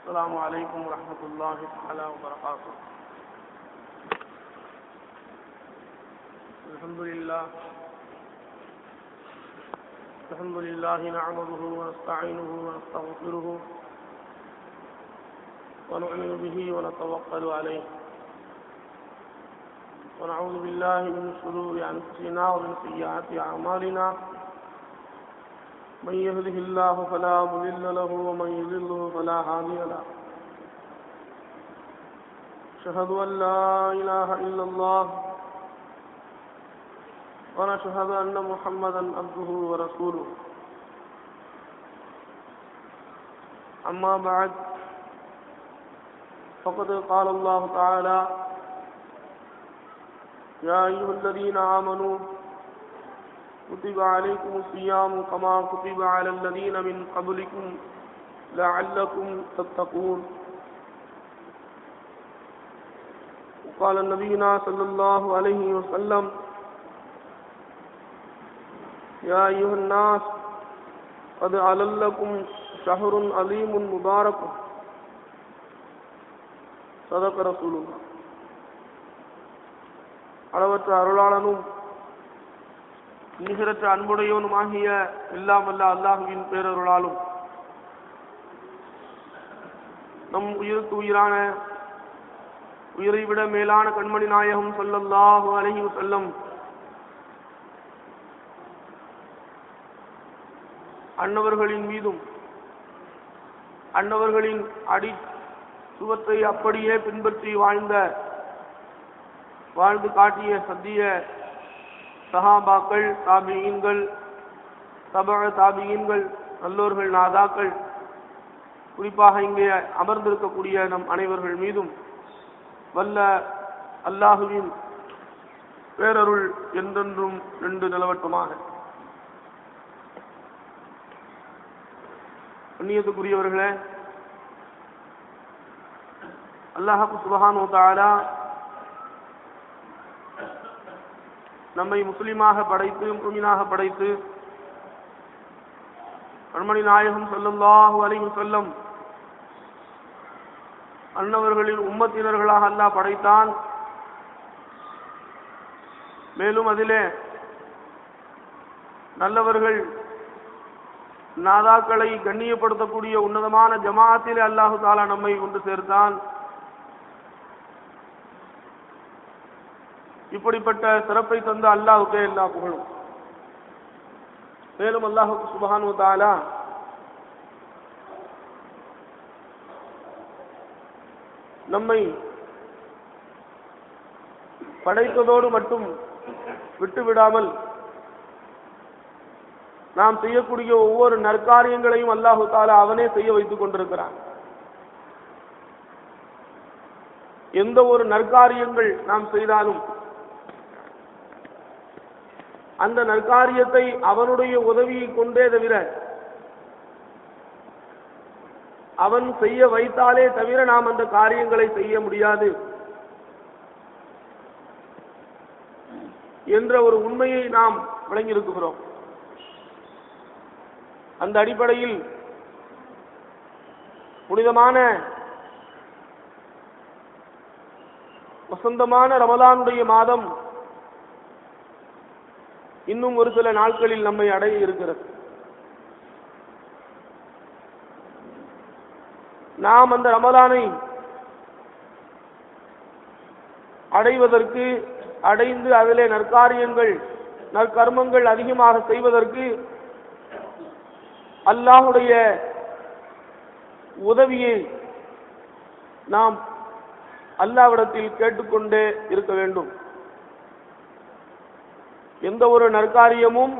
السلام عليكم ورحمة الله تعالى وبركاته. الحمد لله نعمده ونستعينه ونستغفره ونؤمن به ونتوكل عليه ونعوذ بالله من شرور أنفسنا ومن سيئات أعمالنا. من يهده الله فلا مضل له ومن يضلل فلا هادي له. أشهد أن لا إله إلا الله ونشهد أن محمدا عبده ورسوله. أما بعد فقد قال الله تعالى: يا أيها الذين آمنوا كتب عليكم الصيام كما كتب على الذين من قبلكم لعلكم تتقون. وقال نبينا صلى الله عليه وسلم: يا أيها الناس قد أحل شهر عظيم مبارك. صدق رسول الله. அளவற்ற அருளாளனும் நிகரற்ற அன்புடையவனுமாகிய எல்லாம் வல்ல அல்லாஹுவின் பேரருளாலும் நம் உயிருக்கு உயிரான உயிரை விட மேலான கண்மணி நாயகம் ஸல்லல்லாஹு அலைஹி வஸல்லம் அன்னவர்களின் மீதும் அன்னவர்களின் அடி சுவற்றை அப்படியே பின்பற்றி வாழ்ந்து காட்டிய சத்திய சஹாபாக்கள், தாபியீன்கள், தபஅ தாபியீன்கள், நல்லோர்கள், நாதாக்கள், குறிப்பாக இங்கே அமர்ந்திருக்கக்கூடிய நம் அனைவர்கள் மீதும் வல்ல அல்லாஹுவின் பேரருள் என்றென்றும் நின்று நிலவட்டுமாக. கண்ணியத்துக்குரியவர்களே, அல்லாஹ் சுப்ஹானஹு வ தஆலா நம்மை முஸ்லிமாக படைத்து முஃமினாக படைத்து கண்மணி நாயகம் ஸல்லல்லாஹு அலைஹி வஸல்லம் அன்னவர்களின் உம்மத்தினர்களாக அல்லாஹ் படைத்தான். மேலும் அதிலே நல்லவர்கள் நாதாக்களை கண்ணியப்படுத்தக்கூடிய உன்னதமான ஜமாஅத்திலே அல்லாஹு தஆலா நம்மை கொண்டு சேர்த்தான். இப்படிப்பட்ட சிறப்பை தந்த அல்லாஹ்வுக்கே எல்லா புகழும். மேலும் அல்லாஹ் சுப்ஹானஹு வ தஆலா நம்மை படைத்ததோடு மட்டும் விட்டுவிடாமல் நாம் செய்யக்கூடிய ஒவ்வொரு நற்காரியங்களையும் அல்லாஹ் தஆலா அவனே செய்ய வைத்துக் கொண்டிருக்கிறான். எந்த ஒரு நற்காரியங்கள் நாம் செய்தாலும் அந்த நற்காரியத்தை அவனுடைய உதவியை கொண்டே தவிர, அவன் செய்ய வைத்தாலே தவிர நாம் அந்த காரியங்களை செய்ய முடியாது என்ற ஒரு உண்மையை நாம் விளங்கியிருக்கிறோம். அந்த அடிப்படையில் புனிதமான வசந்தமான ரமலானுடைய மாதம் இன்னும் ஒரு சில நாட்களில் நம்மை அடைய இருக்கிறது. நாம் அந்த ரமலானை அடைவதற்கு, அடைந்து அதிலே நற்காரியங்கள் நற்கர்மங்கள் அதிகமாக செய்வதற்கு அல்லாஹ்வுடைய உதவியை நாம் அல்லாஹ்விடத்தில் கேட்டுக்கொண்டே இருக்க வேண்டும். எந்த ஒரு நற்காரியமும்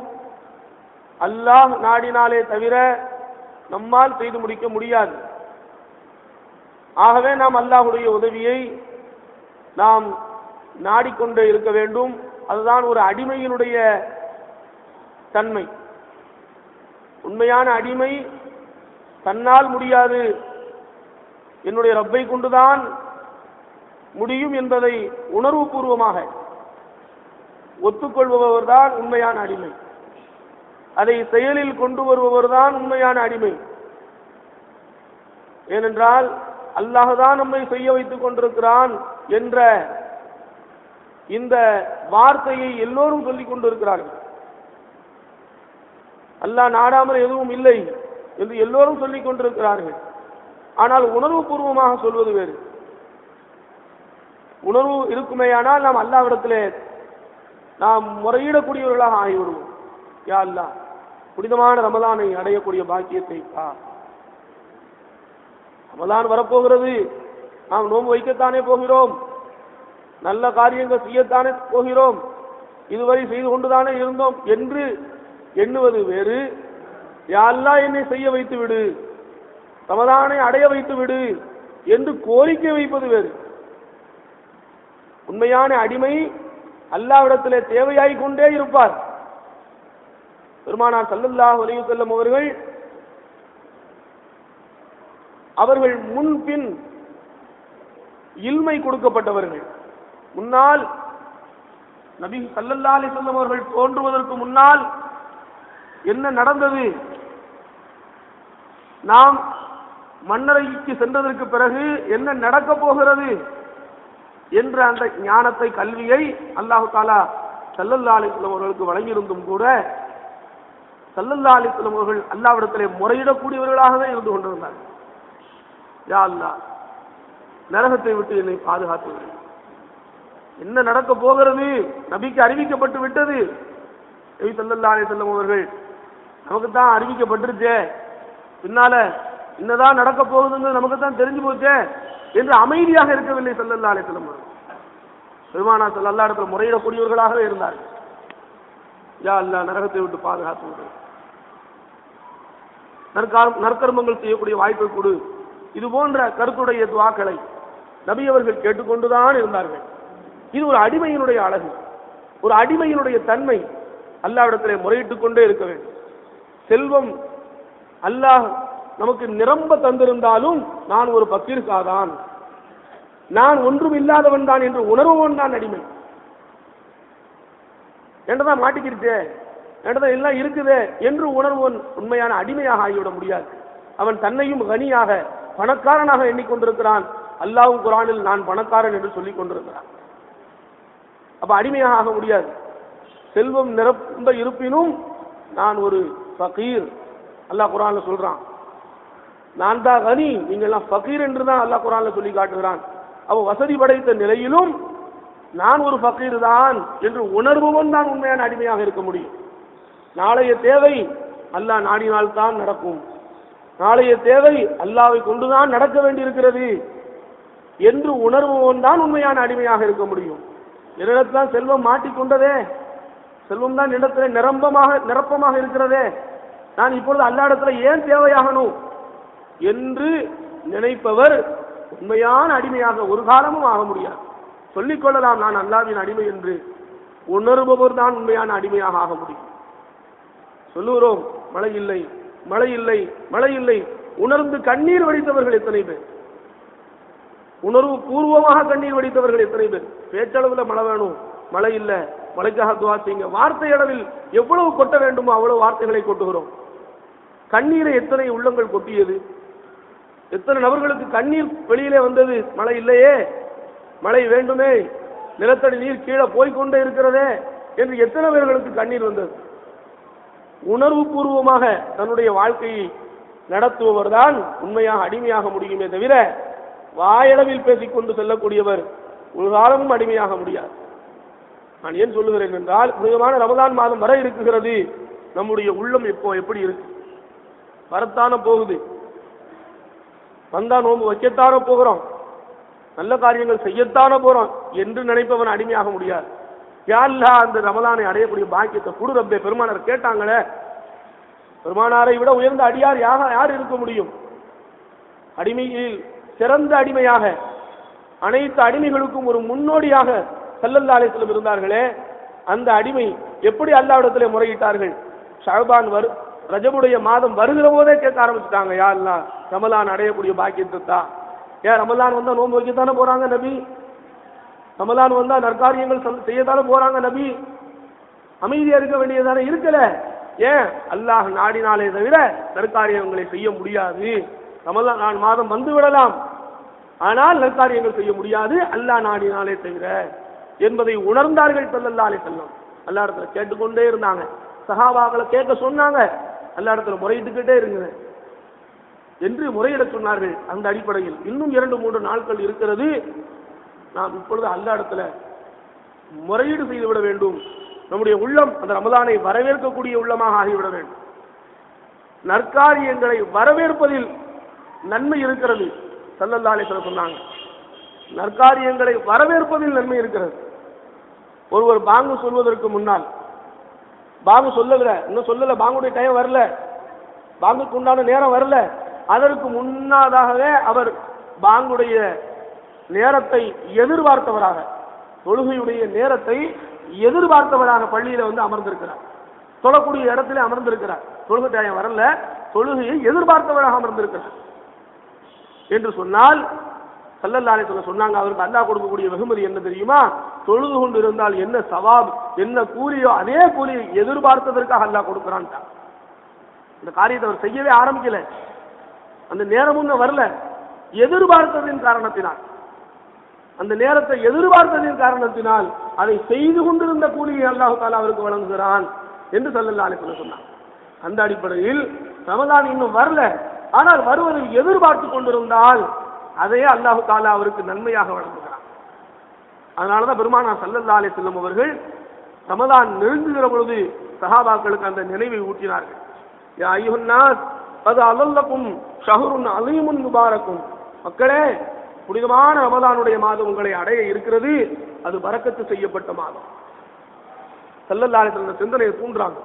அல்லாஹ் நாடினாலே தவிர நம்மால் செய்து முடிக்க முடியாது. ஆகவே நாம் அல்லாஹ்வுடைய உதவியை நாம் நாடிக்கொண்டே இருக்க வேண்டும். அதுதான் ஒரு அடிமையினுடைய தன்மை. உண்மையான அடிமை தன்னால் முடியாது, என்னுடைய ரப்பை கொண்டுதான் முடியும் என்பதை உணர்வுபூர்வமாக ஒத்துக்கொள்பவர்தான் உண்மையான அடிமை. அதை செயலில் கொண்டு வருபவர்தான் உண்மையான அடிமை. ஏனென்றால் அல்லாஹ்தான் நம்மை செய்ய வைத்துக் கொண்டிருக்கிறான் என்ற இந்த வார்த்தையை எல்லோரும் சொல்லிக் கொண்டிருக்கிறார்கள். அல்லாஹ் நாடாமல் எதுவும் இல்லை என்று எல்லோரும் சொல்லிக் கொண்டிருக்கிறார்கள். ஆனால் உணர்வு பூர்வமாக சொல்வது வேறு. உணர்வு இருக்குமேயானால் நாம் அல்லாஹ்விடத்திலே நாம் முறையிடக்கூடியவர்களாக ஆகிவிடுவோம். யா அல்லாஹ், புனிதமான ரமலானை அடையக்கூடிய பாக்கியத்தை ரமலான் வரப்போகிறது, நாம் நோன்பு வைக்கத்தானே போகிறோம், நல்ல காரியங்கள் செய்யத்தானே போகிறோம், இதுவரை செய்து கொண்டுதானே இருந்தோம் என்று எண்ணுவது வேறு. யா அல்லாஹ், என்னை செய்ய வைத்து விடு, ரமலானை அடைய வைத்து விடு என்று கோரிக்கை வைப்பது வேறு. உண்மையான அடிமை அல்லாஹ்விடத்திலே தேவையாய் கொண்டே இருப்பார். பெருமானார் ஸல்லல்லாஹு அலைஹி வஸல்லம் அவர்கள் முன்பின் இல்மை கொடுக்கப்பட்டவர்கள். முன்னால் நபி ஸல்லல்லாஹு அலைஹி வஸல்லம் அவர்கள் தோன்றுவதற்கு முன்னால் என்ன நடந்தது, நாம் மன்னரைக்கு சென்றதற்கு பிறகு என்ன நடக்கப் போகிறது என்ற அந்த ஞானத்தை, கல்வியை அல்லாஹ் தஆலா ஸல்லல்லாஹு அலைஹி வஸல்லம் அவர்களுக்கு வழங்கியிருந்தும் கூட ஸல்லல்லாஹு அலைஹி வஸல்லம் அவர்கள் அல்லாஹ்விடத்திலே முறையிடக்கூடியவர்களாகவே இருந்து கொண்டிருந்தார்கள். யா அல்லாஹ், நரகத்தை விட்டு என்னை பாதுகாத்து விடு. என்ன நடக்க போகிறது நபிக்கு அறிவிக்கப்பட்டு விட்டது. நபி ஸல்லல்லாஹு அலைஹி வஸல்லம் அவர்கள் நமக்கு தான் அறிவிக்கப்பட்டிருச்சே, பின்னால என்னதான் நடக்க போகுதுன்னு நமக்கு தான் தெரிஞ்சு போச்சே என்று அமைதியாக இருக்கவில்லை ஸல்லல்லாஹு அலைஹி வஸல்லம் அவர்கள். பெருமானார் ஸல்லல்லாஹு அலைஹி வஸல்லம் முறையிடக்கூடியவர்களாகவே இருந்தார்கள். யா அல்லாஹ், நரகத்தை விட்டு பாதுகாத்து விடு, நற்கர்மங்கள் செய்யக்கூடிய வாய்ப்பை கொடு. இது போன்ற கருத்துடைய துஆக்களை நபி அவர்கள் கேட்டுக்கொண்டுதான் இருந்தார்கள். இது ஒரு அடிமையினுடைய அழகு, ஒரு அடிமையினுடைய தன்மை. அல்லாஹ்விடத்திலே முறையிட்டுக் கொண்டே இருக்க வேண்டும். செல்வம் அல்லாஹ் நமக்கு நிரம்ப தந்திருந்தாலும் நான் ஒரு பக்கீர்காதான், நான் ஒன்றும் இல்லாதவன் தான் என்று உணர்வன் தான் அடிமை. என்றதான் மாட்டிக்கிருச்சே, என்றதான் எல்லாம் இருக்குதே என்று உணர்வன் உண்மையான அடிமையாக ஆகிவிட முடியாது. அவன் தன்னையும் கனியாக, பணக்காரனாக எண்ணிக்கொண்டிருக்கிறான். அல்லாஹ்வும் குர்ஆனில் நான் பணக்காரன் என்று சொல்லிக் கொண்டிருக்கிறான். அப்ப அடிமையாக ஆக முடியாது. செல்வம் நிரம்ப இருப்பினும் நான் ஒரு ஃபகீர். அல்லாஹ் குர்ஆன்ல சொல்றான், நான் தான் கனி, நீங்க எல்லாம் ஃபகீர் என்று தான் அல்லாஹ் குர்ஆன்ல சொல்லி காட்டுகிறான். அவ வசதி படைத்த நிலையிலும் நான் ஒரு ஃபகீர் தான் என்று உணர்பவன் தான் உண்மையான அடிமையாக இருக்க முடியும். நாளைய தேவை அல்லாஹ் நாடினால் தான் நடக்கும், நாளைய தேவை அல்லாஹ்வை கொண்டுதான் நடக்க வேண்டியிருக்கிறது என்று உணர்பவன் தான் உண்மையான அடிமையாக இருக்க முடியும். என்னிடத்தான் செல்வம் மாட்டிக்கொண்டதே, செல்வம் தான் இடத்துல நிரப்பமாக இருக்கிறதே, நான் இப்பொழுது அல்லாஹ் இடத்துல ஏன் தேவையாகணும் என்று நினைப்பவர் உண்மையான அடிமையாக ஒரு காலமும் ஆக முடியாது. சொல்லிக் கொள்ளலாம் நான் அல்லாஹ்வின் அடிமை என்று, உணர்பவர் தான் உண்மையான அடிமையாக ஆக முடியும். சொல்லுகிறோம் மழை இல்லை, மழை இல்லை, மழை இல்லை, உணர்ந்து கண்ணீர் வடித்தவர்கள் எத்தனை பேர், உணர்வு பூர்வமாக கண்ணீர் வடித்தவர்கள் எத்தனை பேர். பேச்சளவில் மழை வேணும், மழை இல்லை, மழைக்காக துஆ செய்யுங்க. வார்த்தை அளவில் எவ்வளவு கொட்ட வேண்டுமோ அவ்வளவு வார்த்தைகளை கொட்டுகிறோம். கண்ணீரை எத்தனை உள்ளங்கள் கொட்டியது, எத்தனை நபர்களுக்கு கண்ணீர் வெளியிலே வந்தது. மழை இல்லையே, மழை வேண்டுமே, நிலத்தடி நீர் கீழே போய்கொண்டே இருக்கிறதே என்று எத்தனை பேர்களுக்கு கண்ணீர் வந்தது. உணர்வு பூர்வமாக தன்னுடைய வாழ்க்கையை நடத்துபவர் தான் உண்மையாக அடிமையாக முடியுமே தவிர வாயளவில் பேசிக்கொண்டு செல்லக்கூடியவர் ஒரு காலமும் அடிமையாக முடியாது. நான் ஏன் சொல்லுகிறேன் என்றால், புனிதமான ரமலான் மாதம் வர இருக்குகிறது. நம்முடைய உள்ளம் எப்படி இருக்கு? வரத்தான போகுது, வந்தா நோன்பு வைக்கத்தான போகிறோம், நல்ல காரியங்கள் செய்யத்தான போறோம் என்று நினைப்பவன் அடிமையாக முடியாது. யா அல்லாஹ், அந்த ரமலானை அடையக்கூடிய பாக்கியத்தை குடு ரப்பே. பெருமானார் கேட்டாங்களே, பெருமானாரை விட உயர்ந்த அடியார் யார் இருக்க முடியும்? அடிமையில் சிறந்த அடிமையாக, அனைத்து அடிமைகளுக்கும் ஒரு முன்னோடியாக ஸல்லல்லாஹு அலைஹி வஸல்லம் இருந்தார்களே, அந்த அடிமை எப்படி அல்லாஹ்விடத்திலே முறையிட்டார்கள்? ஷஅபான் ரஜபுடைய மாதம் வருகிற போதே கேட்க ஆரம்பிச்சுட்டாங்க, யா அல்லாஹ், ரமலான் அடையக்கூடிய பாக்கியத்தை தா. ஏன் ரமலான் வந்தா நோன்பு வைக்கத்தானே போறாங்க நபி, ரமலான் வந்தா நற்காரியங்கள் செய்யத்தானே போறாங்க நபி, அமைதியா இருக்க வேண்டியதானே இருக்கல. ஏன்? அல்லாஹ் நாடினாலே தவிர நற்காரியங்களை செய்ய முடியாது. ரமலான் மாதம் வந்து விடலாம், ஆனால் நற்காரியங்கள் செய்ய முடியாது அல்லாஹ் நாடினாலே தவிர என்பதை உணர்ந்தார்கள் ஸல்லல்லாஹு அலைஹி வஸல்லம். அல்லாஹ் இடத்துல கேட்டுக்கொண்டே இருந்தாங்க. சஹாபாக்களை கேட்க சொன்னாங்க, அல்லாஹ் இடத்துல முறையிட்டுக்கிட்டே இருங்க என்று முறையிட சொன்னார்கள். அந்த அடிப்படையில் இன்னும் 2-3 நாட்கள் இருக்கிறது. நாம் இப்பொழுது அல்லாஹ் இடத்துல முறையீடு செய்துவிட வேண்டும். நம்முடைய உள்ளம் அந்த ரமலானை வரவேற்கக்கூடிய உள்ளமாக ஆகிவிட வேண்டும். நற்காரியங்களை வரவேற்பதில் நன்மை இருக்கிறது. ஸல்லல்லாஹு அலைஹி வஸல்லம் சொன்னாங்க, நற்காரியங்களை வரவேற்பதில் நன்மை இருக்கிறது. ஒருவர் பாங்கு சொல்வதற்கு முன்னால், பாங்கு சொல்லல, இன்னும் சொல்லல, பாங்குடைய டைம் வரல, பாங்குக்கு உண்டான நேரம் வரல, அதற்கு முன்னதாகவே அவர் பாங்குடைய நேரத்தை எதிர்பார்த்தவராக, தொழுகையுடைய நேரத்தை எதிர்பார்த்தவராக பள்ளியில வந்து அமர்ந்திருக்கிறார். தொழக்கூடிய இடத்திலே அமர்ந்திருக்கிறார். தொழுகை டைம் வரல, தொழுகையை எதிர்பார்த்தவராக அமர்ந்திருக்கிறார் என்று சொன்னால் ஸல்லல்லாஹு அலைஹி வஸல்லம் சொன்னாங்க, அவருக்கு அல்லாஹ் கொடுக்கக்கூடிய வெகுமதி என்ன தெரியுமா? தொழுது கொண்டு இருந்தால் என்ன சவாப், என்ன கூலியோ அதே கூலியை எதிர்பார்த்ததற்காக அல்லாஹ் கொடுக்கிறான். இந்த காரியத்தை அவர் செய்யவே ஆரம்பிக்கல, அந்த நேரமும் வரல, எதிர்பார்த்ததின் காரணத்தினால், அந்த நேரத்தை எதிர்பார்த்ததின் காரணத்தினால் அதை செய்து கொண்டிருந்த கூலியை அல்லாஹ் தஆலா அவருக்கு வழங்குகிறான் என்று ஸல்லல்லாஹு அலைஹி வஸல்லம் சொன்னார். அந்த அடிப்படையில் ரமலான் இன்னும் வரல, ஆனால் வருவதை எதிர்பார்த்து கொண்டிருந்தால் அதையே அல்லாஹ் தஆலா அவருக்கு நன்மையாக வழங்குகிறான். அதனாலதான் பெருமானார் ஸல்லல்லாஹு அலைஹி வஸல்லம் அவர்கள் ரமலான் நெருங்குகிற பொழுது சஹாபாக்களுக்கு அந்த நினைவை ஊட்டினார்கள். யா அய்யுஹன் நாஸ் கத் அலல்லக்கும் ஷஹ்ருன் அலீமுன் முபாரக்கும், மக்களே, புனிதமான ரமலானுடைய மாதம் உங்களை அடைய இருக்கிறது, அது பரக்கத்து செய்யப்பட்ட மாதம். ஸல்லல்லாஹு அலைஹி வஸல்லம் சிந்தனையை தூண்டுறாங்க.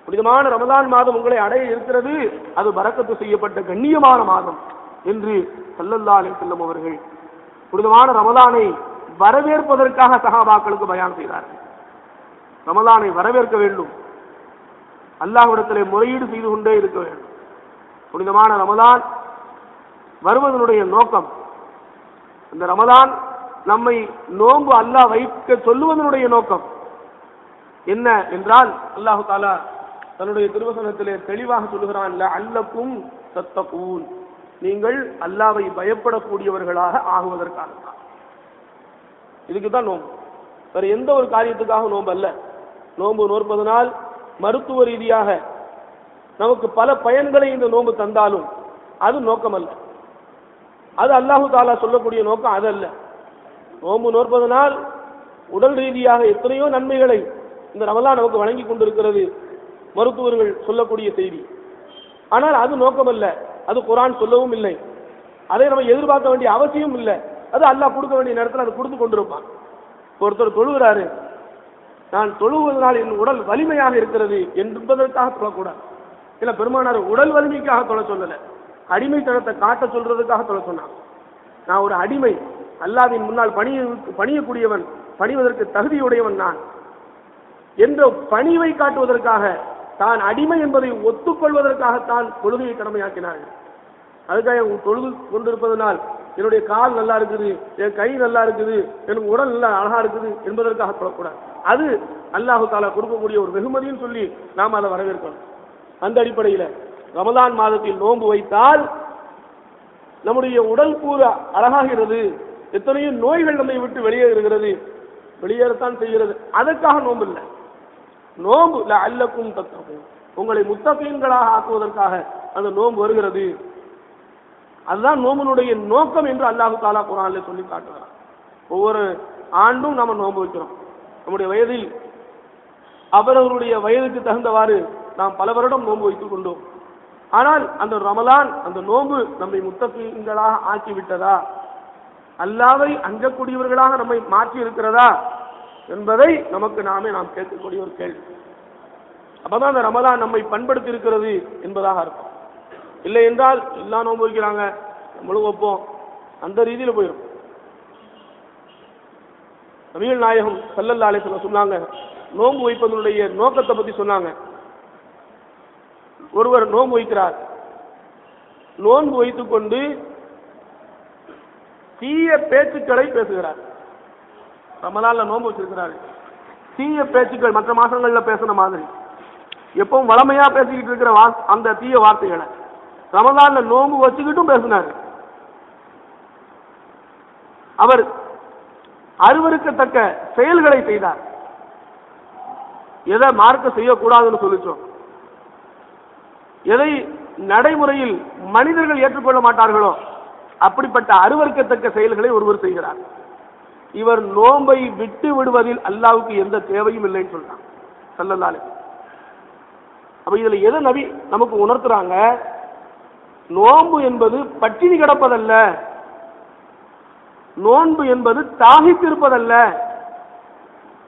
புனிதமான ரமலான் மாதம் உங்களை அடைய இருக்கிறது, அது பரக்கத்து செய்யப்பட்ட கண்ணியமான மாதம் என்று ஸல்லல்லாஹு அலைஹி வஸல்லம் அவர்கள் புனிதமான ரமலானை வரவேற்பதற்காக சஹாபாக்களுக்கு பயான் செய்தார்கள். ரமலானை வரவேற்க வேண்டும், அல்லாஹ்விடத்திலே முறையீடு செய்து கொண்டே இருக்க வேண்டும். புனிதமான ரமலான் வருவதனுடைய நோக்கம், இந்த ரமலான் நம்மை நோன்பு அல்லாஹ் வைக்க சொல்லுவதனுடைய நோக்கம் என்ன என்றால், அல்லாஹு தஆலா தன்னுடைய திருவசனத்திலே தெளிவாக சொல்லுகிறான், லஅல்லக்கும் தத்தகூன், நீங்கள் அல்லாஹ்வை பயப்படக்கூடியவர்களாக ஆகுவதற்காக. இதுக்கு தான் நோன்பு, வேற எந்த ஒரு காரியத்துக்காக நோன்பு அல்ல. நோன்பு நோற்பதனால் மருத்துவ ரீதியாக நமக்கு பல பயன்களை இந்த நோன்பு தந்தாலும் அது நோக்கம் அல்ல. அது அல்லாஹு தஆலா சொல்லக்கூடிய நோக்கம் அது அல்ல. நோன்பு நோற்பதனால் உடல் ரீதியாக எத்தனையோ நன்மைகளை இந்த ரமலான் நமக்கு வழங்கி கொண்டிருக்கிறது, மருத்துவர்கள் சொல்லக்கூடிய செய்தி. ஆனால் அது நோக்கம் அல்ல, அது குர்ஆன் சொல்லவும் இல்லை, அதை நம்ம எதிர்பார்க்க வேண்டிய அவசியம் இல்லை. அது அல்லாஹ் கொடுக்க வேண்டிய நேரத்தில் அது கொடுத்து கொண்டிருப்பான். ஒருத்தர் தொழுகிறாரு, நான் தொழுவதனால் என் உடல் வலிமையாக இருக்கிறது என்பதற்காக தொழக்கூடாது. இல்ல, பெருமானார் உடல் வலிமைக்காக தொழ சொல்லல, அடிமைத்தனத்தை காட்ட சொல்றதுக்காக தொழ சொன்னாங்க. நான் ஒரு அடிமை, அல்லாஹ்வின் முன்னால் பணியக்கூடியவன், பணிவதற்கு தகுதியுடையவன் நான் என்ற பணிவை காட்டுவதற்காக, தான் அடிமை என்பதை ஒத்துக்கொள்வதற்காக தான் தொழுகையை கடமையாக்கினார்கள். அதுக்காக தொழுது கொண்டிருப்பதனால் என்னுடைய கால் நல்லா இருக்குது, என் கை நல்லா இருக்குது, எனக்கு உடல் நல்லா அழகா இருக்குது என்பதற்காக சொல்லக்கூடாது. அது அல்லாஹு தஆலா கொடுக்கக்கூடிய ஒரு வெகுமதின்னு சொல்லி நாம் அதை வரவேற்கணும். அந்த அடிப்படையில் ரமலான் மாதத்தில் நோன்பு வைத்தால் நம்முடைய உடல் கூறு அழகாகிறது, எத்தனையோ நோய்கள் நம்மை விட்டு வெளியேறுகிறது, வெளியேறத்தான் செய்கிறது. அதற்காக நோன்பு இல்லை. நோன்பு லஅல்லக்கும் தத்தகூன், உங்களை முத்தகீன்களாக ஆக்குவதற்காக அந்த நோன்பு வருகிறது. அதுதான் நோம்பினுடைய நோக்கம் என்று அல்லாஹு தஆலா குர்ஆனிலே சொல்லி காட்டுகிறார். ஒவ்வொரு ஆண்டும் நாம் நோன்பு வைக்கிறோம். நம்முடைய வயதில் அவரவருடைய வயதுக்கு தகுந்தவாறு நாம் பல வருடம் நோன்பு வைத்துக் கொண்டோம். ஆனால் அந்த ரமலான், அந்த நோன்பு நம்மை முத்தகீன்களாக ஆக்கிவிட்டதா, அல்லாஹ்வை அஞ்சக்கூடியவர்களாக நம்மை மாற்றி இருக்கிறதா என்பதை நமக்கு நாம் கேட்கக்கூடிய ஒரு கேள்வி. அப்பதான் அந்த ரமலான் நம்மை பண்படுத்தி இருக்கிறது என்பதாக இருக்கும். இல்லை என்றால் எல்லாம் நோன்பு வைக்கிறாங்க, நம்மளும் வைப்போம், அந்த ரீதியில் போயிடும். நபிகள் நாயகம் ஸல்லல்லாஹு அலைஹி வஸல்லம் சொன்னாங்க, நோன்பு வைப்பதனுடைய நோக்கத்தை பத்தி சொன்னாங்க. ஒருவர் நோன்பு வைக்கிறார், நோன்பு வைத்துக் கொண்டு தீய பேச்சுக்களை பேசுகிறார். ரமலான்ல நோன்பு வச்சிருக்கிறாரு, தீய பேச்சுக்கள் மற்ற மாசங்கள்ல பேசுன மாதிரி எப்பவும் வளமையா பேசிக்கிட்டு இருக்கிற அந்த தீய வார்த்தைகளை ரமதான்ல நோன்பு வச்சுக்கிட்டும் பேசினார். அவர் அருவருக்கத்தக்க செயல்களை செய்தார். எதை மார்க்க செய்யக்கூடாதுன்னு சொல்லிச்சோம், எதை நடைமுறையில் மனிதர்கள் ஏற்றுக்கொள்ள மாட்டார்களோ அப்படிப்பட்ட அருவருக்கத்தக்க செயல்களை ஒருவர் செய்கிறார். இவர் நோன்பை விட்டு விடுவதில் அல்லாஹ்வுக்கு எந்த தேவையும் இல்லைன்னு சொல்றாங்க ஸல்லல்லாஹு அலைஹி வஸல்லம். அப்ப இதுல எதை நபி நமக்கு உணர்த்துறாங்க? நோன்பு என்பது பட்டினி கிடப்பதல்ல, நோன்பு என்பது தாகித்திருப்பதல்ல.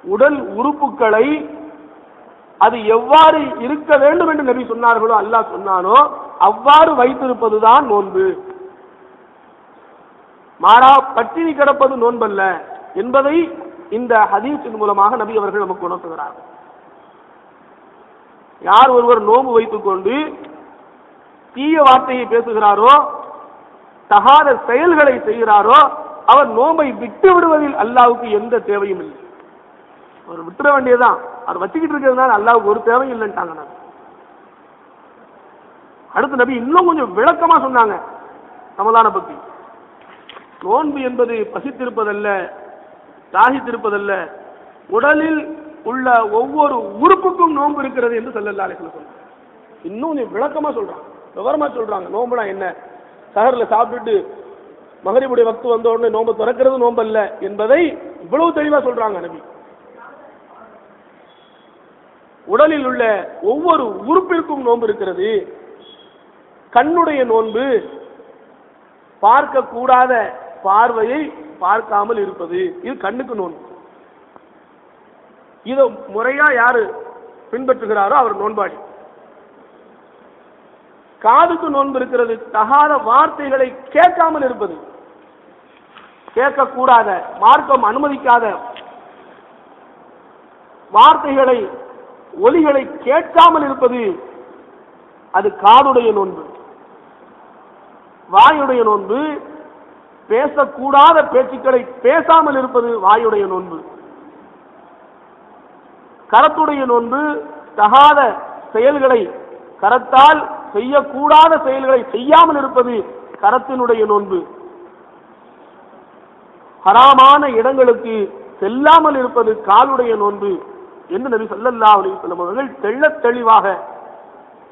உடல் உறுப்புகளை அது எவ்வாறு இருக்க வேண்டும் என்று நபி சொன்னார்களோ, அல்லாஹ் சொன்னானோ அவ்வாறு வைத்திருப்பதுதான் நோன்பு. மாறா பட்டினி கிடப்பது நோன்பல்ல என்பதை இந்த ஹதீஸின் மூலமாக நபி அவர்கள் நமக்கு உணர்த்துகிறார். யார் ஒருவர் நோன்பு வைத்துக் கொண்டு தீய வார்த்தையை பேசுகிறாரோ, தகாத செயல்களை செய்கிறாரோ, அவர் நோன்பை விட்டு விடுவதில் அல்லாஹ்வுக்கு எந்த தேவையும் இல்லை. அவர் விட்டுற வேண்டியதுதான். அவர் வச்சுக்கிட்டு இருக்கிறதுனால அல்லாஹ்வுக்கு ஒரு தேவையும் இல்லைன்ட்டாங்க. அடுத்து நபி இன்னும் கொஞ்சம் விளக்கமா சொன்னாங்க ரமலானை பத்தி. நோன்பு என்பது பசித்திருப்பதல்ல, தாகித்திருப்பதல்ல, உடலில் உள்ள ஒவ்வொரு உறுப்புக்கும் நோன்பு இருக்கிறது என்று ஸல்லல்லாஹு அலைஹி வஸல்லம் சொன்னாங்க. இன்னும் கொஞ்சம் விளக்கமா சொல்றாங்க, விவரமா சொல்றாங்க. நோம்புனா என்ன? சஹர்ல சாப்பிட்டுட்டு மகரிபுடைய வக்து வந்த உடனே நோம்பு திறக்கிறது நோம்பல்ல என்பதை இவ்வளவு தெளிவா சொல்றாங்க நபி. உடலில் உள்ள ஒவ்வொரு உறுப்பிற்கும் நோன்பு இருக்கிறது. கண்ணுடைய நோன்பு பார்க்க கூடாத பார்வையை பார்க்காமல் இருப்பது, இது கண்ணுக்கு நோன்பு. இதை முறையா யாரு பின்பற்றுகிறாரோ அவர் நோன்பாடி. காதுக்கு நோன்பு இருக்கிறது, தகாத வார்த்தைகளை கேட்காமல் இருப்பது, கேட்கக்கூடாத மார்க்கம் அனுமதிக்காத வார்த்தைகளை ஒலிகளை கேட்காமல் இருப்பது, அது காதுடைய நோன்பு. வாயுடைய நோன்பு பேசக்கூடாத பேச்சுக்களை பேசாமல் இருப்பது வாயுடைய நோன்பு. கரத்துடைய நோன்பு தகாத செயல்களை, கரத்தால் செய்யக்கூடாத செயல்களை செய்யாமல் இருப்பது கரத்தினுடைய நோன்பு. ஹராமான இடங்களுக்கு செல்லாமல் இருப்பது காலுடைய நோன்பு என்று நபி ஸல்லல்லாஹு அலைஹி வஸல்லம் அவர்கள் தெள்ளத் தெளிவாக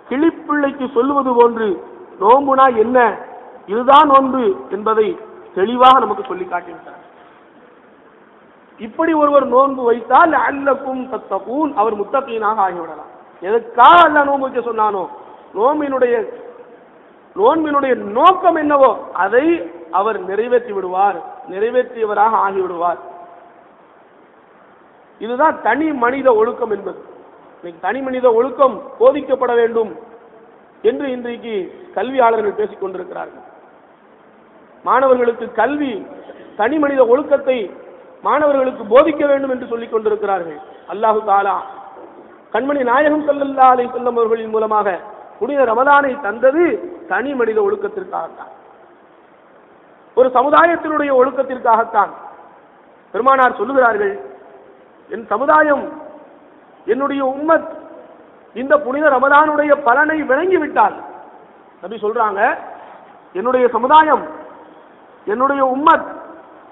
கிளிப்பிள்ளைக்கு சொல்லுவது போன்று நோன்புனா என்ன, இதுதான் நோன்பு என்பதை தெளிவாக நமக்கு சொல்லி காட்டிவிட்டார். இப்படி ஒருவர் நோன்பு வைத்தால் லஅல்லக்கும் தத்தகூன், அவர் முத்தகீனாக ஆகிவிடலாம். எதற்காக அல்லாஹ் நோன்பு வைக்க சொன்னானோ, நோன்பினுடைய நோக்கம் என்னவோ அதை அவர் நிறைவேற்றி விடுவார், நிறைவேற்றியவராக ஆகிவிடுவார். இதுதான் தனி மனித ஒழுக்கம் என்பது. தனி மனித ஒழுக்கம் போதிக்கப்பட வேண்டும் என்று இன்றைக்கு கல்வியாளர்கள் பேசிக் கொண்டிருக்கிறார்கள். மாணவர்களுக்கு கல்வி, தனி மனித ஒழுக்கத்தை மாணவர்களுக்கு போதிக்க வேண்டும் என்று சொல்லிக் கொண்டிருக்கிறார்கள். அல்லாஹு தஆலா கண்மணி நாயகம் ஸல்லல்லாஹு அலைஹி வஸல்லம் அவர்களின் மூலமாக புனித ரமலானை தந்தது தனி மனித ஒழுக்கத்திற்காகத்தான், ஒரு சமுதாயத்தினுடைய ஒழுக்கத்திற்காகத்தான். பெருமானார் சொல்லுகிறார்கள், என் சமுதாயம், என்னுடைய உம்மத் இந்த புனித ரமலானுடைய பலனை விளங்கிவிட்டால், நபி சொல்றாங்க, என்னுடைய சமுதாயம், என்னுடைய உம்மத்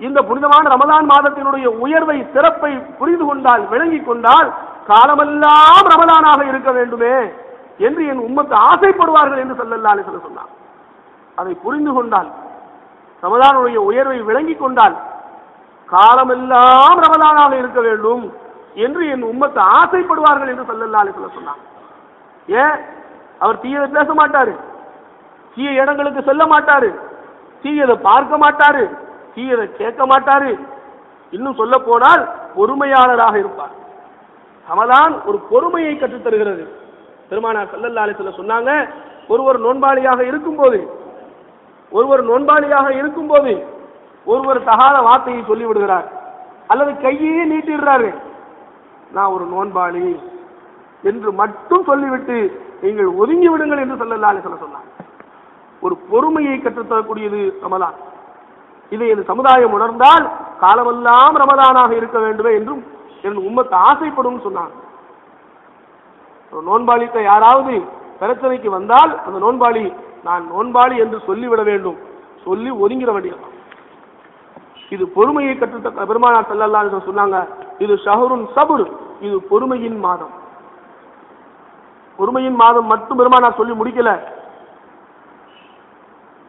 இந்த புனிதமான ரமலான் மாதத்தினுடைய உயர்வை, சிறப்பை புரிந்து கொண்டால், விளங்கிக் கொண்டால், காலமெல்லாம் ரமலானாக இருக்க வேண்டுமே என்று என் உம்மத்து ஆசைப்படுவார்கள் என்று ஸல்லல்லாஹு அலைஹி வஸல்லம் சொன்னார். அதை புரிந்து கொண்டால், ரமலானுடைய உயர்வை விளங்கிக் கொண்டால், காலமெல்லாம் ரமலானாக இருக்க வேண்டும் என்று என் உம்மத்து ஆசைப்படுவார்கள் என்று ஸல்லல்லாஹு அலைஹி வஸல்லம் சொன்னார். ஏன்? அவர் தீயதை பேச மாட்டாரு, தீய இடங்களுக்கு செல்ல மாட்டாரு, தீயதை பார்க்க மாட்டாரு, தீயதை கேட்க மாட்டாரு. இன்னும் சொல்ல போனால் பொறுமையாளராக இருப்பார். ரமலான் ஒரு பொறுமையை கற்றுத்தருகிறது. பெருமானார் ஸல்லல்லாஹு அலைஹி வஸல்லம் சொன்னாங்க, ஒருவர் நோன்பாளியாக இருக்கும்போது ஒருவர் தகாத வார்த்தையை சொல்லி விடுகிறார், அல்லது கையே நீட்டிடுறாரு, நான் ஒரு நோன்பாளி என்று மட்டும் சொல்லிவிட்டு நீங்கள் ஒதுங்கி விடுங்கள் என்று ஸல்லல்லாஹு அலைஹி வஸல்லம் சொன்னார். ஒரு பொறுமையை கற்றுத்தரக்கூடியது ரமலான். இதை இந்த சமுதாயம் உணர்ந்தால் காலமெல்லாம் ரமலானாக இருக்க வேண்டுமே என்றும் என் உம்மத்து ஆசைப்படும் சொன்னார். நோன்பாளித்த யாராவது பிரச்சனைக்கு வந்தால் அந்த நோன்பாளி நான் நோன்பாளி என்று சொல்லிவிட வேண்டும், சொல்லி ஒதுங்கிட வேண்டியது. இது பொறுமையை கற்றுத்தக்க பெருமானார் ஸல்லல்லாஹு அலைஹி வஸல்லம் சொன்னாங்க, இது ஷஹ்ருன் சப்ர், இது பொறுமையின் மாதம். பொறுமையின் மாதம் மட்டும் பெருமானார் சொல்லி முடிக்கல.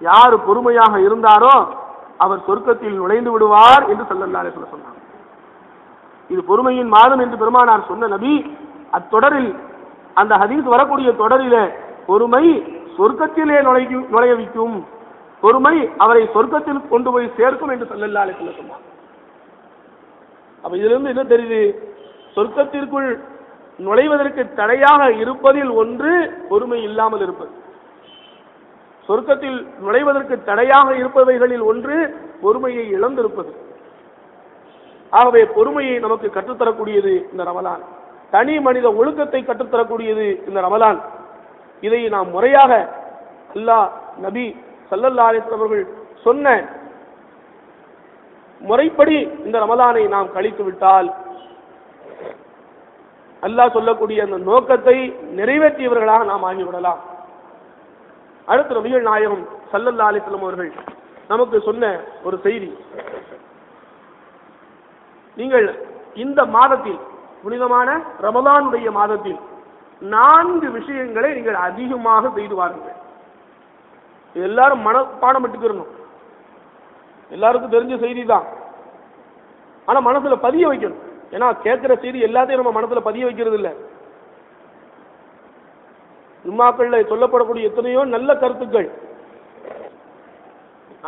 யார் பொறுமையாக இருந்தாரோ அவர் சொர்க்கத்தில் நுழைந்து விடுவார் என்று ஸல்லல்லாஹு அலைஹி வஸல்லம் சொன்னாங்க. இது பொறுமையின் மாதம் என்று பெருமானார் சொன்ன நபி அத்தொடரில், அந்த ஹதீஸ் வரக்கூடிய தொடரிலே பொறுமை சொர்க்கத்திலே நுழைய வைக்கும், பொறுமை அவரை சொர்க்கத்தில் கொண்டு போய் சேர்க்கும் என்று ஸல்லல்லாஹு அலைஹி வஸல்லம் சொன்னார். அப்ப இதிலிருந்து என்ன தெரியுது? சொர்க்கத்திற்குள் நுழைவதற்கு தடையாக இருப்பதில் ஒன்று பொறுமை இல்லாமல் இருப்பது. சொர்க்கத்தில் நுழைவதற்கு தடையாக இருப்பவைகளில் ஒன்று பொறுமையை இழந்திருப்பது. ஆகவே பொறுமையை நமக்கு கற்றுத்தரக்கூடியது இந்த ரமலான். தனி மனித ஒழுக்கத்தை கற்றுத்தரக்கூடியது இந்த ரமலான். இதை நாம் முறையாக அல்லாஹ் நபி ஸல்லல்லாஹு அலைஹி வஸல்லம் அவர்கள் சொன்ன முறைப்படி இந்த ரமலானை நாம் கழித்து விட்டால் அல்லாஹ் சொல்லக்கூடிய அந்த நோக்கத்தை நிறைவேற்றியவர்களாக நாம் ஆகிவிடலாம். அடுத்து நபிகள் நாயகம் ஸல்லல்லாஹு அலைஹி வஸல்லம் அவர்கள் நமக்கு சொன்ன ஒரு செய்தி, நீங்கள் இந்த மாதத்தில், புனிதமான ரமலானுடைய மாதத்தில் 4 விஷயங்களை நீங்கள் அதிகமாக செய்து வாருங்கள். எல்லாரும் மனப்பாடம் விட்டுக்கிறணும். எல்லாருக்கும் தெரிஞ்ச செய்தி தான், ஆனா மனசுல பதிய வைக்கணும். ஏன்னா கேட்கிற செய்தி எல்லாத்தையும் நம்ம மனசுல பதிய வைக்கிறது இல்லை. ஜும்மாக்கள்ல சொல்லப்படக்கூடிய எத்தனையோ நல்ல கருத்துக்கள்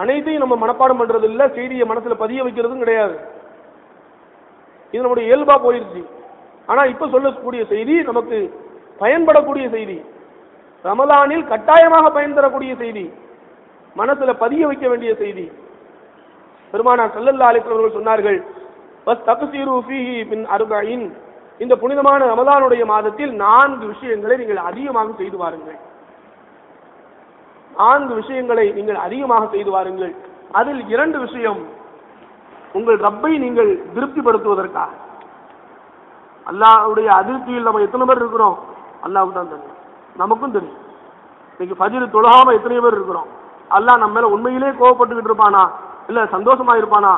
அனைத்தையும் நம்ம மனப்பாடம் பண்றது இல்லை, செய்தியை மனசுல பதிய வைக்கிறதும் கிடையாது. இது நம்முடைய இயல்பா போயிருச்சு. ஆனா இப்ப சொல்லக்கூடிய செய்தி நமக்கு பயன்படக்கூடிய செய்தி, ரமலானில் கட்டாயமாக பயன் தரக்கூடிய செய்தி, மனசுல பதிய வைக்க வேண்டிய செய்தி. பெருமானார் ஸல்லல்லாஹு அலைஹி வஸல்லம் அவர்கள் சொன்னார்கள், வஸ்தக்ஸிரு ஃபீஹி மின் அர்பஇன், இந்த புனிதமான ரமலானுடைய மாதத்தில் 4 விஷயங்களை நீங்கள் அதிகமாக செய்து வாருங்கள். 4 விஷயங்களை நீங்கள் அதிகமாக செய்து வாருங்கள். அதில் 2 விஷயம் உங்கள் ரப்பை நீங்கள் திருப்திப்படுத்துவதற்காக. அல்லாஹ்வுடைய அதிருப்தியில் நம்ம எத்தனை பேர் இருக்கிறோம்? அல்லாஹ்வுக்கு தான் தெரியும், நமக்கும் தெரியும். இன்னைக்கு ஃபஜ்ர் தொழாம எத்தனை பேர் இருக்கிறோம்? அல்லாஹ் நம்ம மேல உண்மையிலே கோவப்பட்டுக்கிட்டு இருப்பானா இல்ல சந்தோஷமா இருப்பானா?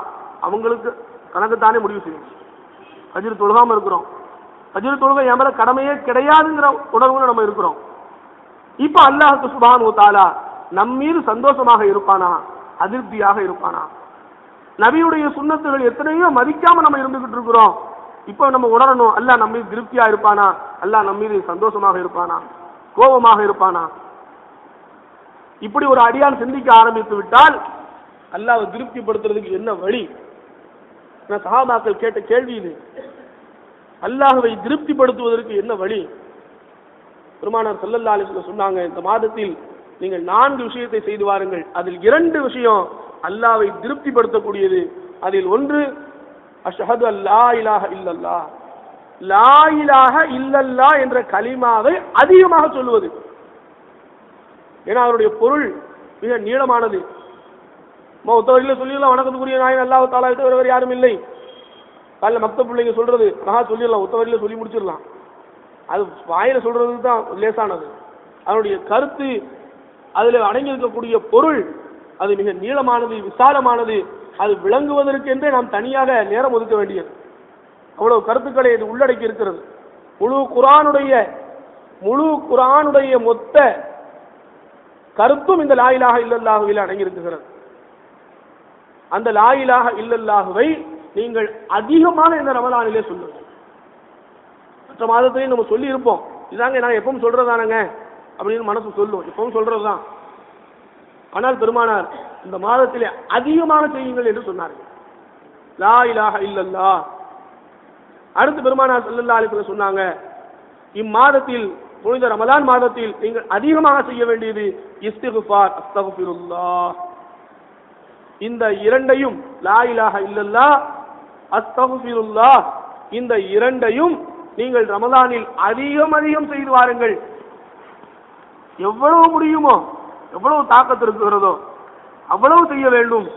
அவங்களுக்கு கணக்குத்தானே முடிவு செய்யும். ஃபஜ்ர் தொழுகாம இருக்கிறோம், ஃபஜ்ர் தொழுகை என் மேல கடமையே கிடையாதுங்கிற உணர்வுல நம்ம இருக்கிறோம். இப்ப அல்லாஹ் சுப்ஹானஹு வ தஆலா நம் மீது சந்தோஷமாக இருப்பானா அதிருப்தியாக இருப்பானா? நபியுடைய சுன்னத்துகள் எத்தனையோ மதிக்காம நம்ம இருந்துகிட்டு இருக்கிறோம். இப்ப நம்ம உணரணும், அல்லாஹ் நம்ம மீது திருப்தியா இருப்பானா, அல்லாஹ் நம்ம மீது சந்தோஷமாக இருப்பானா, கோபமாக இருப்பானா? இப்படி ஒரு அடியான் சிந்திக்க ஆரம்பித்து விட்டால் அல்லாஹ்வை திருப்திப்படுத்துறதுக்கு என்ன வழி? சஹாபாக்கள் கேட்ட கேள்வி இது. அல்லாஹ்வை திருப்திப்படுத்துவதற்கு என்ன வழி? பெருமானார் ஸல்லல்லாஹு அலைஹி வஸல்லம் சொன்னாங்க, இந்த மாதத்தில் நீங்கள் 4 விஷயத்தை செய்து வாருங்கள். அதில் 2 விஷயம் அல்லாஹ்வை திருப்திப்படுத்தக்கூடியது. அதில் ஒன்று அஷ்ஹது அல்லா இலாஹ இல்லல்லாஹ், லா இலாஹ இல்லல்லாஹ் என்ற கலிமாவை அதிகமாக சொல்லுவது. ஏன்னா அவருடைய பொருள் மிக நீளமானது. ஒத்தவரையில் சொல்லிடலாம், வணக்கத்துக்குரிய நாயன் அல்லாஹ் தஆலா வேறு யாரும் இல்லை. காலைல மக்தப் பிள்ளைங்க சொல்றது மகா சொல்லிடலாம், ஒத்தவரையில் சொல்லி முடிச்சிடலாம். அது வாயில சொல்றதுக்கு தான் லேசானது. அதனுடைய கருத்து, அதில் அடங்கி இருக்கக்கூடிய பொருள் அது மிக நீளமானது, விசாலமானது. அது விளங்குவதற்கு என்றே நாம் தனியாக நேரம் ஒதுக்க வேண்டியது. அவ்வளவு கருத்துக்களை இது உள்ளடக்கி இருக்கிறது. முழு குர்ஆனுடைய மொத்த கருத்தும் இந்த லா இலாஹ இல்லல்லாஹுவில் அடங்கி இருக்கிறது. அந்த லா இலாஹ இல்லல்லாஹுவை நீங்கள் அதிகமாக இந்த ரமலானிலே சொல்லுங்கள். மற்ற மாதத்திலையும் நம்ம சொல்லி இருப்போம், இதாங்க நான் எப்பவும் சொல்றதானங்க அப்படின்னு மனசு சொல்லும், எப்பவும் சொல்றதுதான். ஆனால் பெருமானார் இந்த மாதத்திலே அதிகமாக செய்யுங்கள் என்று சொன்னார்கள், லா இலாஹ இல்லல்லாஹ். அடுத்து பெருமானார் ஸல்லல்லாஹு அலைஹி வஸல்லம் சொன்னாங்க, இம்மாதத்தில் புனித ரமலான் மாதத்தில் நீங்கள் அதிகமாக செய்ய வேண்டியது இஸ்திக்ஃபார், அஸ்தக்ஃபிருல்லாஹ். இந்த 2ஐயும், லா இலாஹ இல்லல்லாஹ், அஸ்தக்ஃபிருல்லாஹ், இந்த 2ஐயும் நீங்கள் ரமலானில் அதிகம் செய்து வாருங்கள். எவ்வளவு முடியுமோ, எவ்வளவு தாக்கத்து இருக்கிறதோ அவ்வளவு செய்ய வேண்டும்.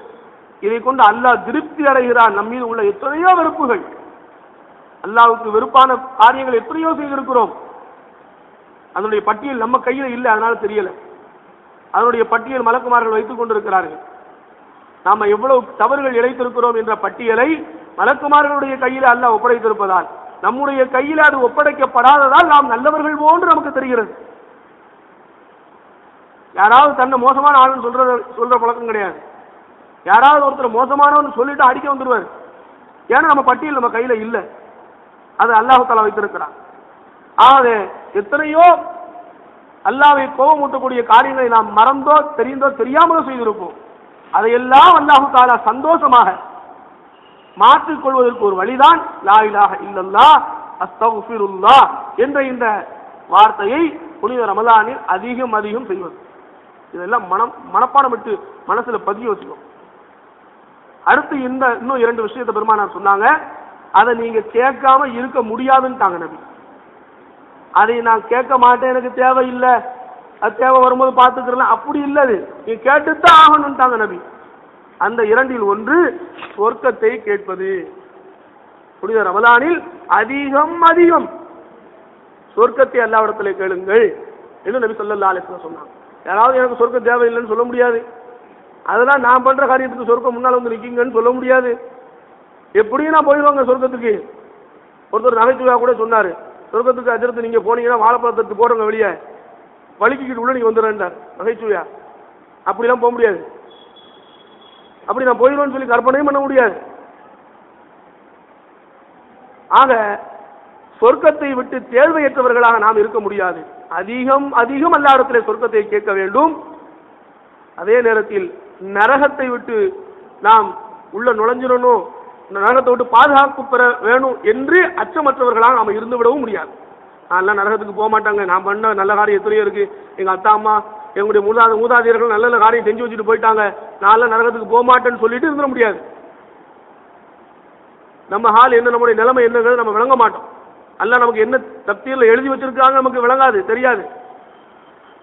இதை கொண்டு அல்லாஹ் திருப்தி அடைகிறான். நம் மீது உள்ள எத்தனையோ வெறுப்புகள், அல்லாஹ்வுக்கு வெறுப்பான காரியங்கள் எத்தனையோ செய்திருக்கிறோம். அதனுடைய பட்டியல் நம்ம கையில இல்லை, அதனால தெரியல. அதனுடைய பட்டியல் மலக்குமார்கள் வைத்துக் கொண்டிருக்கிறார்கள். நாம எவ்வளவு தவறுகள் இழைத்திருக்கிறோம் என்ற பட்டியலை மலக்குமார்களுடைய கையில அல்லாஹ் ஒப்படைத்திருப்பதால், நம்முடைய கையில அது ஒப்படைக்கப்படாததால் நாம் நல்லவர்கள் போன்று நமக்கு தெரிகிறது. யாராவது தன்னை மோசமான ஆளுன்னு சொல்ற பழக்கம் கிடையாது. யாராவது ஒருத்தர் மோசமானவன்னு சொல்லிட்டு அடிக்க வந்துடுவார். ஏன்னா நம்ம பட்டியல் நம்ம கையில இல்லை, அது அல்லாஹ் தஆலா வைத்திருக்கிறான். ஆகவே எத்தனையோ அல்லாஹ்வை கோபமூட்டக்கூடிய காரியங்களை நாம் மறந்தோ தெரிந்தோ தெரியாமலோ செய்திருப்போம். அதையெல்லாம் அல்லாஹ் தஆலா சந்தோஷமாக மாற்றிக் கொள்வதற்கு ஒரு வழிதான் லா இலாஹ இல்லல்லாஹ் அஸ்தக்ஃபிருல்லாஹ் என்ற இந்த வார்த்தையை புனித ரமலானில் அதிகம் அதிகம் செய்வது. இதெல்லாம் மனப்பாடம் விட்டு மனசுல பதிய வச்சுக்கணும். அடுத்து இன்னும் 2 விஷயத்தை பெருமானார் சொன்னாங்க. அதை நீங்க கேட்காம இருக்க முடியாதுன்னுட்டாங்க நபி. அதை நான் கேட்க மாட்டேன், எனக்கு தேவையில்லை, அது தேவை வரும்போது பார்த்துக்கலாம், அப்படி இல்லது, நீ கேட்டுத்தான் ஆகணும்ட்டாங்க நபி. அந்த 2ல் ஒன்று சொர்க்கத்தை கேட்பது. புனித ரமலானில் அதிகம் அதிகம் சொர்க்கத்தை அல்லாஹ்விடத்திலே கேளுங்கள் என்று நபி ஸல்லல்லாஹு அலைஹி வஸல்லம் சொன்னாங்க. யாராவது எனக்கு சொர்க்கம் தேவையில்லைன்னு சொல்ல முடியாது. அதெல்லாம் நான் பண்ற காரியத்துக்கு சொர்க்கம் முன்னால் வந்து நிற்கிங்கன்னு சொல்ல முடியாது. எப்படியும் நான் போயிடுவாங்க சொர்க்கத்துக்கு. ஒருத்தர் நகைச்சுவையா கூட சொன்னாரு, சொர்க்கத்துக்கு அஜரத்து நீங்க போனீங்கன்னா வாழைப்பழத்தை போடுறவங்க வெளியே வலிக்கிட்டு உள்ள நீங்க வந்துடுறார் நகைச்சுவையா. அப்படிலாம் போக முடியாது. அப்படி நான் போயிடுவேன்னு சொல்லி கற்பனையும் பண்ண முடியாது. ஆக சொர்க்கத்தை விட்டு தேர்வையற்றவர்களாக நாம் இருக்க முடியாது. அதிகம் அதிகம் அல்லாஹ்விடத்திலே சொர்க்கத்தை கேட்க வேண்டும். அதே நேரத்தில் நரகத்தை விட்டு நாம் உள்ள நுழைஞ்சிடணும், நரகத்தை விட்டு பாதுகாப்பு பெற வேணும் என்று அச்சமற்றவர்களாக நாம் இருந்து விடவும் முடியாது. நான் நரகத்துக்கு போக மாட்டாங்க, நான் பண்ண நல்ல காரியம் எத்தனையோ இருக்கு, எங்க அத்தா அம்மா எங்களுடைய மூதாதையர்கள் நல்ல நல்ல காரியம் செஞ்சு வச்சுட்டு போயிட்டாங்க, நான் நரகத்துக்கு போக மாட்டேன்னு சொல்லிட்டு இருந்துட முடியாது. நம்ம ஹால் என்ன, நம்முடைய நிலைமை என்னங்கிறது நம்ம விளங்க மாட்டோம். அல்லாஹ் நமக்கு என்ன தப்தீர்ல எழுதி வச்சிருக்காங்க நமக்கு விளங்காது, தெரியாது.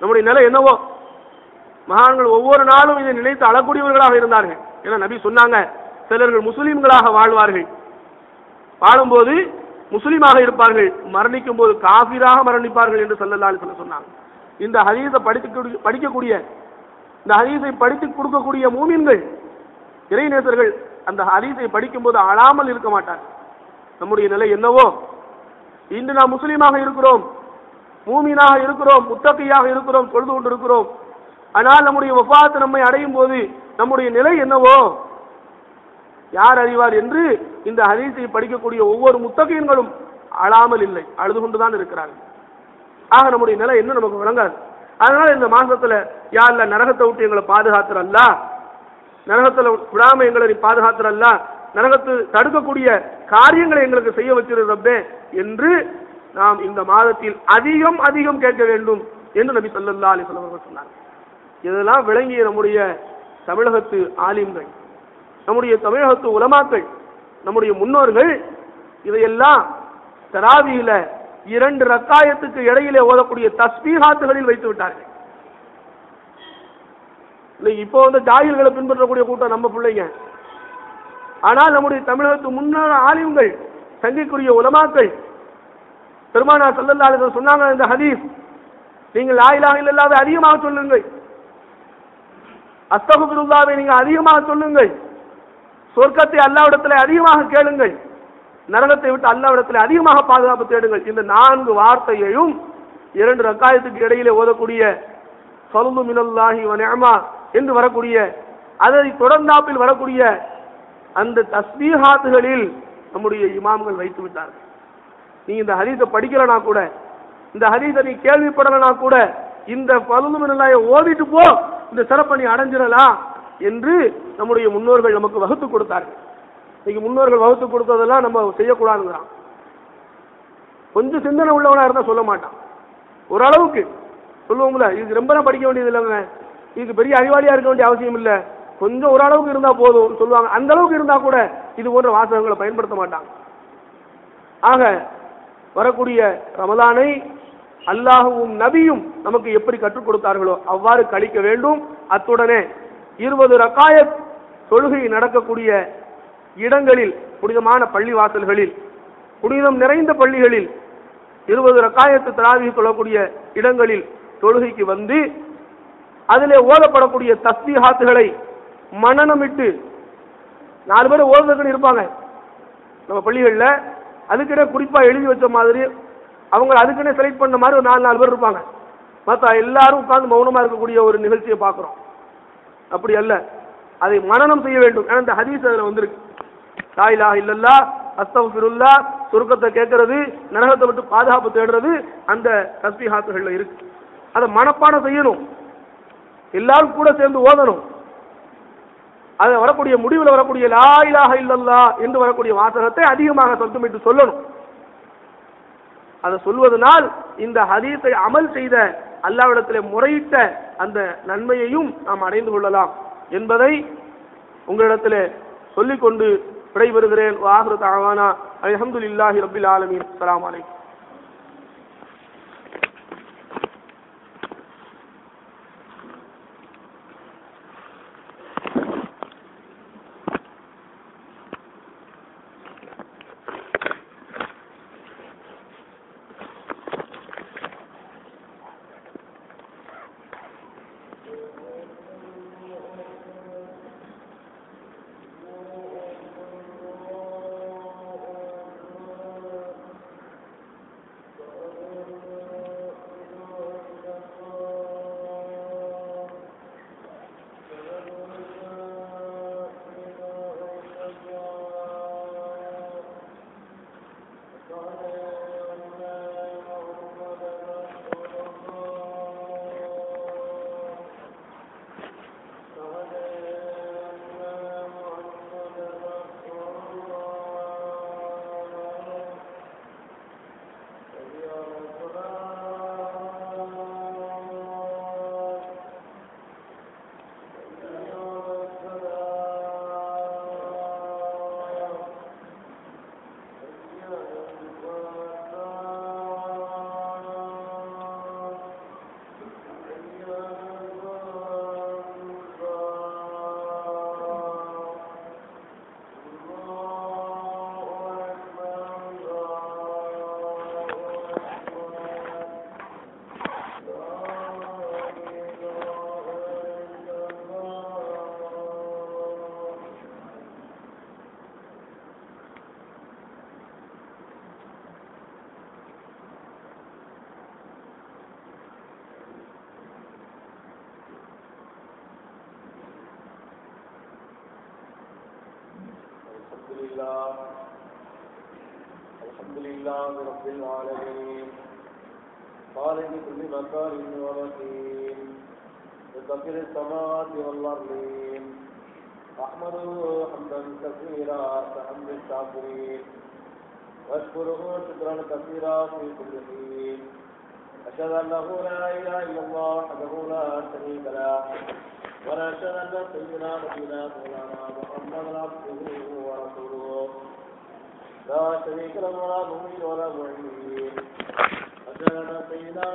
நம்முடைய நிலை என்னவோ, மகான்கள் ஒவ்வொரு நாளும் இதை நினைத்து அழக்கூடியவர்களாக இருந்தார்கள். ஏன்னா நபி சொன்னாங்க, சிலர்கள் முஸ்லீம்களாக வாழ்வார்கள், வாழும்போது முஸ்லீமாக இருப்பார்கள், மரணிக்கும் போது காஃபிராக மரணிப்பார்கள் என்று ஸல்லல்லாஹு அலைஹி வஸல்லம் சொன்னாங்க. இந்த ஹதீஸை படிக்கக்கூடிய, இந்த ஹதீஸை படித்து கொடுக்கக்கூடிய மூமின்கள், இறைநேசர்கள் அந்த ஹதீஸை படிக்கும் போது அழாமல் இருக்க மாட்டார். நம்முடைய நிலை என்னவோ, இன்று நாம் முஸ்லீமாக இருக்கிறோம், மூமினாக இருக்கிறோம், முத்தகியாக இருக்கிறோம், தொழுது கொண்டு இருக்கிறோம். ஆனால் நம்முடைய வஃபாத் நம்மை அடையும் போது நம்முடைய நிலை என்னவோ யார் அறிவார் என்று இந்த ஹதீஸை படிக்கக்கூடிய ஒவ்வொரு முத்தகீன்களும் அழாமல் இல்லை, அழுது கொண்டுதான் இருக்கிறார்கள். ஆக நம்முடைய நிலை என்ன நமக்கு விளங்காது. அதனால இந்த மாசத்துல யா அல்லாஹ் நரகத்தை விட்டு எங்களை பாதுகாத்துற அல்லாஹ், நரகத்துல விடாம எங்களை பாதுகாத்துற அல்லாஹ், நரகத்தை தடுக்கக்கூடிய காரியங்களை எங்களுக்கு செய்ய வச்சிரு ரப்பே என்று நாம் இந்த மாதத்தில் அதிகம் அதிகம் கேட்க வேண்டும் என்று நபி ஸல்லல்லாஹு அலைஹி வஸல்லம் சொன்னார். இதெல்லாம் விளங்கிய நம்முடைய தமிழகத்து ஆலிம்கள், நம்முடைய தமிழகத்து உலமாக்கள், நம்முடைய முன்னோர்கள் இதையெல்லாம் தராவியில 2 ரக்காயத்துக்கு இடையிலே ஓதக்கூடிய தஸ்பீஹாத்துகளில் வைத்து விட்டார்கள். இப்போ ஜாகில்களை பின்பற்றக்கூடிய கூட்டம் நம்ம பிள்ளைங்க. ஆனால் நம்முடைய தமிழகத்து முன்னோர் ஆலிம்கள், சங்கிக்குரிய உலமாக்கள், பெருமானார் ஸல்லல்லாஹு அலைஹி வஸல்லம் சொன்னாங்க, இந்த ஹதீஸ் நீங்கள் லா இலாஹ இல்லல்லாஹ்வை அதிகமாக சொல்லுங்கள், அஸ்தக்ஃபிருல்லாஹ்வை நீங்கள் அதிகமாக சொல்லுங்கள், சொர்க்கத்தை அல்லாஹ்விடத்தில் அதிகமாக கேளுங்கள், நரகத்தை விட்டு அல்லாஹ்விடத்தில் அதிகமாக பாதுகாப்பு தேடுங்கள். இந்த 4 வார்த்தையையும் 2 ரக்காயத்துக்கு இடையிலே ஓதக்கூடிய ஃபல்து மினல்லாஹி வ நிஅமா என்று வரக்கூடிய, அதை தொடர்ந்தாப்பில் வரக்கூடிய அந்த தஸ்பீஹாத்துகளில் நம்முடைய இமாம்கள் வைத்து விட்டார்கள். நீ இந்த ஹதீஸை படிக்கலனா கூட, இந்த ஹதீஸை நீ கேள்விப்படலனா கூட, இந்த ஃபல்து மினல்லாஹை ஓதிட்டு போ, இந்த சிறப்பை நீ அடைஞ்சிடலாம் என்று நம்முடைய முன்னோர்கள் நமக்கு வகுத்து கொடுத்தார்கள். இன்னைக்கு முன்னோர்கள் வகுத்து கொடுத்ததெல்லாம் நம்ம செய்யக்கூடாதுங்கிறான். கொஞ்சம் சிந்தனை உள்ளவனா இருந்தா சொல்ல மாட்டான். ஓரளவுக்கு சொல்லுவோம்ல, இதுக்கு ரொம்ப படிக்க வேண்டியது இல்லைங்க, இதுக்கு பெரிய அறிவாளியா இருக்க வேண்டிய அவசியம் இல்லை, கொஞ்சம் ஓரளவுக்கு இருந்தா போதும் சொல்லுவாங்க. அந்த அளவுக்கு இருந்தா கூட இது போன்ற வாசகங்களை பயன்படுத்த மாட்டாங்க. ஆக வரக்கூடிய ரமலானை அல்லாஹுவும் நபியும் நமக்கு எப்படி கற்றுக் கொடுத்தார்களோ அவ்வாறு கழிக்க வேண்டும். அத்துடனே 20 ரக்காயத் தொழுகை நடக்கக்கூடிய இடங்களில், புனிதமான பள்ளி வாசல்களில், புனிதம் நிறைந்த பள்ளிகளில் 20 ரக்காயத்து தராவீஹ் தொழக்கூடிய இடங்களில் தொழுகைக்கு வந்து அதிலே ஓதப்படக்கூடிய தஸ்பீஹாத்துகளை மனனமிட்டு 4 பேர் ஓதுறதுக்குன்னு இருப்பாங்க நம்ம பள்ளிகளில். அதுக்கிட்ட குறிப்பா எழுதி வச்ச மாதிரி அவங்க அதுக்குன்னே செலக்ட் பண்ண மாதிரி ஒரு 4 பேர் இருப்பாங்க. மற்ற எல்லாரும் உட்கார்ந்து மௌனமா இருக்கக்கூடிய ஒரு நிகழ்ச்சியை பார்க்கிறோம். அப்படி அல்ல, அதை மனனம் செய்ய வேண்டும். ஏன்னா இந்த ஹதீஸ் அதுல வந்திருக்கு. லா இலாஹ இல்லல்லாஹ், அஸ்தக்ஃபிருல்லாஹ், சுருக்கத்தை கேட்கறது, நரகத்தை விட்டு பாதுகாப்பு தேடுறது அந்த தஸ்பீஹாத்துகள்ல இருக்கு. அதை மனப்பாடம் செய்யணும், எல்லாரும் கூட சேர்ந்து ஓதணும். அது வரக்கூடிய முடிவில் வரக்கூடிய லா இலாஹ இல்லல்லாஹ் என்று வரக்கூடிய வாசகத்தை அதிகமாக சத்தமிட்டு சொல்லணும். அதை சொல்வதனால் இந்த ஹதீஸை அமல் செய்த அல்லாஹ்விடத்திலே முறையிட்ட அந்த நன்மையையும் நாம் அடைந்து கொள்ளலாம் என்பதை உங்களிடத்திலே சொல்லிக்கொண்டு விடைபெறுகிறேன். வாஹிரு தஅவானா அல்ஹம்துலில்லாஹி ரப்பில் ஆலமீன். அஸ்ஸலாமு அலைக்கும். الحمد لله رب العالمين خالق كل مكان ومكين مدبر السماوات والأرضين أحمده حمدا كثيرا كحمد الشاكرين واشكره شكرا كثيرا في كل حين أشهد أنه لا إله إلا الله وحده لا شريك له ونشهد أن سيدنا نبينا مولانا محمدا عبده ورسوله لا شريك له ولا مؤمن ولا معين. أشهد أن سيدنا